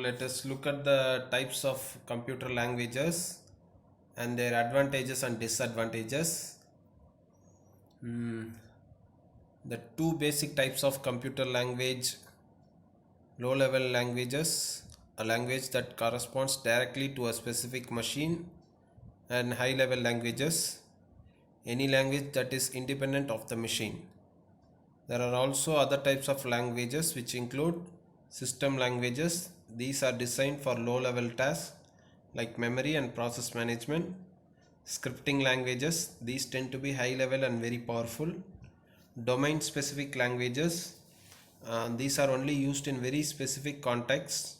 let us look at the types of computer languages and their advantages and disadvantages. Hmm, The two basic types of computer language: low level languages, a language that corresponds directly to a specific machine, and high level languages, any language that is independent of the machine. There are also other types of languages which include system languages. These are designed for low level tasks like memory and process management. Scripting languages, these tend to be high level and very powerful. Domain specific languages, these are only used in very specific contexts.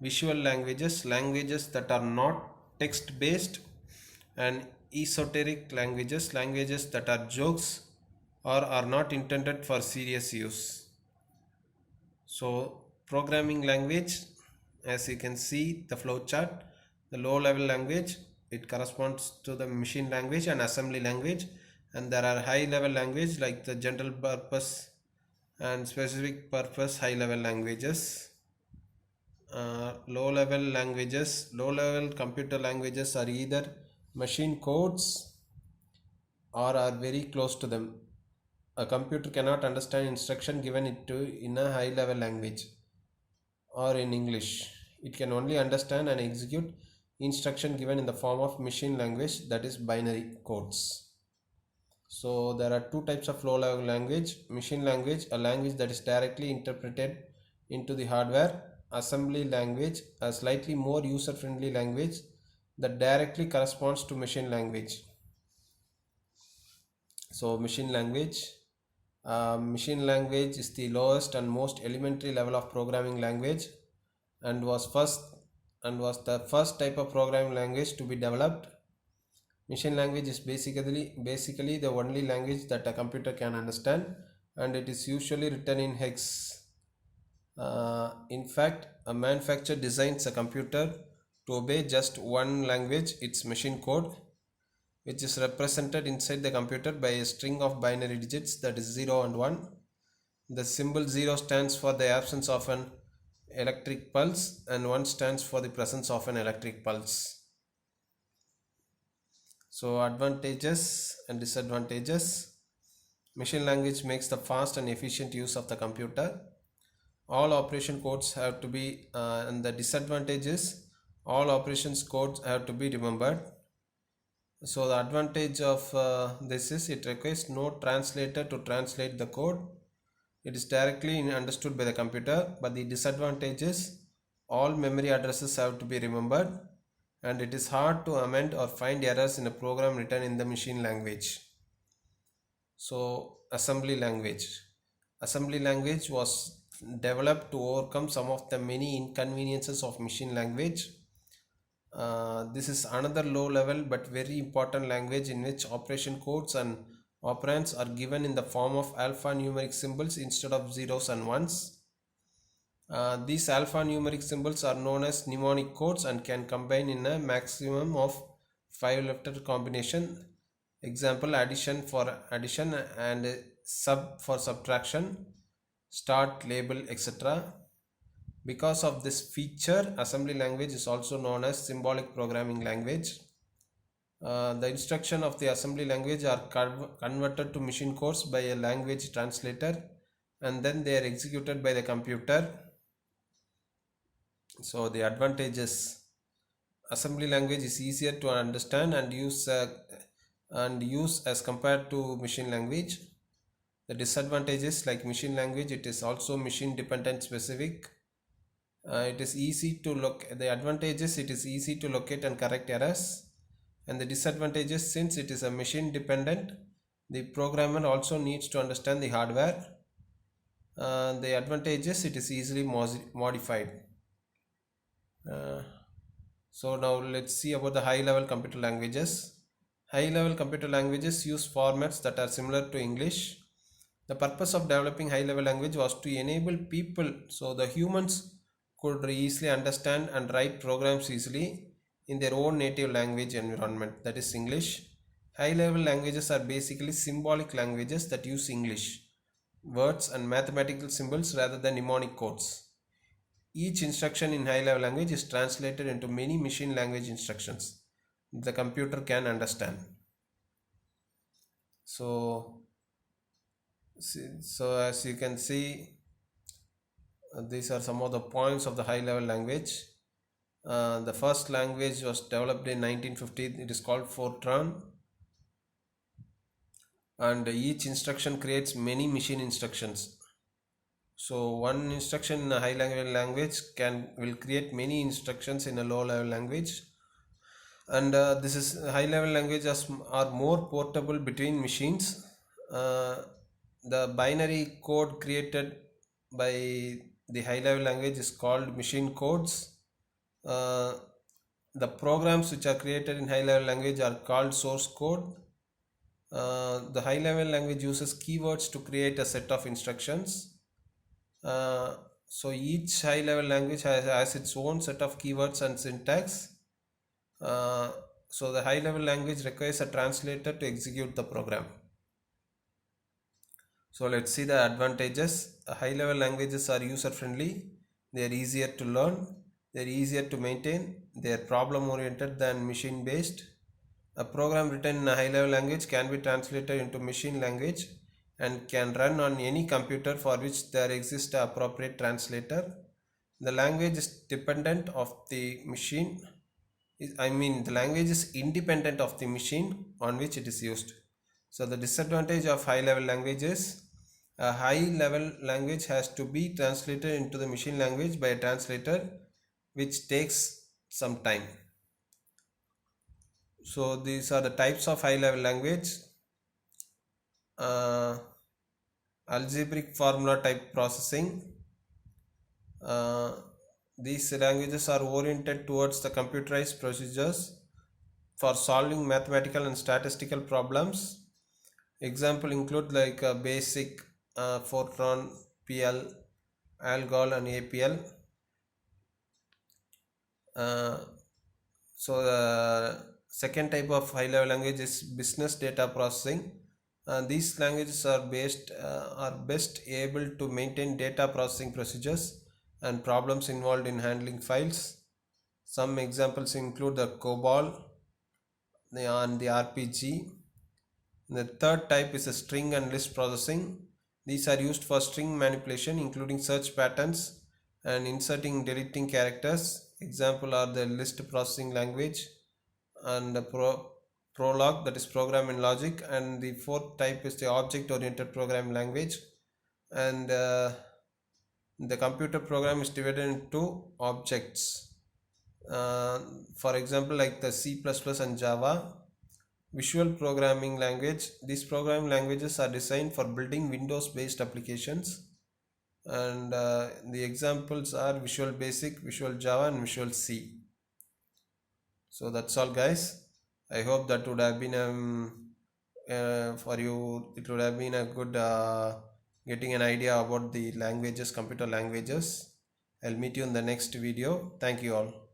Visual languages, languages that are not text based. And esoteric languages, languages that are jokes or are not intended for serious use. So programming language, as you can see the flow chart, the low level language, it corresponds to the machine language and assembly language, and there are high level language like the general purpose and specific purpose high level languages. Low level computer languages are either machine codes or are very close to them. A computer cannot understand instruction given it to in a high level language or in English. It can only understand and execute instruction given in the form of machine language, that is binary codes. So there are two types of low level language: machine language, a language that is directly interpreted into the hardware; assembly language, a slightly more user friendly language that directly corresponds to machine language. So machine language is the lowest and most elementary level of programming language and was the first type of programming language to be developed. Machine language is basically the only language that a computer can understand, and it is usually written in hex. In fact, a manufacturer designs a computer to obey just one language, its machine code, which is represented inside the computer by a string of binary digits, that is 0 and 1. The symbol 0 stands for the absence of an electric pulse and 1 stands for the presence of an electric pulse. So advantages and disadvantages: machine language makes the fast and efficient use of the computer. All operation codes have to be and the disadvantages: all operations codes have to be remembered. So the advantage of this is it requires no translator to translate the code. It is directly understood by the computer. But the disadvantage is all memory addresses have to be remembered, and it is hard to amend or find errors in a program written in the machine language. So assembly language was developed to overcome some of the many inconveniences of machine language. This is another low level but very important language in which operation codes and operands are given in the form of alphanumeric symbols instead of zeros and ones. These alphanumeric symbols are known as mnemonic codes and can combine in a maximum of 5-letter combination. Example: addition for addition and sub for subtraction, start, label, etc. Because of this feature, assembly language is also known as symbolic programming language. The instruction of the assembly language are converted to machine codes by a language translator, and then they are executed by the computer. So the advantages: assembly language is easier to understand and use as compared to machine language. The disadvantages: like machine language, it is also machine dependent specific. It is easy to look. The advantages: it is easy to locate and correct errors, and the disadvantages: since it is a machine dependent, the programmer also needs to understand the hardware. The advantages: it is easily modified. So now let's see about the high level computer languages. High level computer languages use formats that are similar to English. The purpose of developing high level language was to enable people, so the humans could easily understand and write programs easily in their own native language environment, that is English. High level languages are basically symbolic languages that use English words and mathematical symbols rather than mnemonic codes. each instruction in high level language is translated into many machine language instructions the computer can understand. So, so as you can see, these are some of the points of the high level language. The first language was developed in 1950. It is called Fortran, and each instruction creates many machine instructions. So one instruction in a high level language will create many instructions in a low level language, and this is high level languages are more portable between machines. Uh, the binary code created by the high level language is called machine codes. Uh, the programs which are created in high level language are called source code. The high level language uses keywords to create a set of instructions. So each high level language has its own set of keywords and syntax. So the high level language requires a translator to execute the program. So let's see the advantages. High level languages are user friendly, they are easier to learn, they are easier to maintain, they are problem oriented than machine based. A program written in a high level language can be translated into machine language and can run on any computer for which there exists an appropriate translator. The language is dependent of the machine. The language is independent of the machine on which it is used. So the disadvantage of high level language is a high level language has to be translated into the machine language by a translator, which takes some time. So these are the types of high level language. Algebraic formula type processing. These languages are oriented towards the computerized procedures for solving mathematical and statistical problems. Example include like basic, Fortran, PL, ALGOL and APL. So the second type of high level language is business data processing. These languages are best able to maintain data processing procedures and problems involved in handling files. Some examples include the COBOL and the RPG. The third type is a string and list processing. These are used for string manipulation, including search patterns and inserting and deleting characters. Example are the list processing language and the Prolog, that is programming logic, and the fourth type is the object oriented programming language. And the computer program is divided into objects. For example, like the C++ and Java. Visual programming language. These programming languages are designed for building Windows based applications, and the examples are Visual Basic, Visual Java and Visual C. So that's all guys. I hope that would have been for you, it would have been a good getting an idea about the languages, computer languages. I'll meet you in the next video. Thank you all.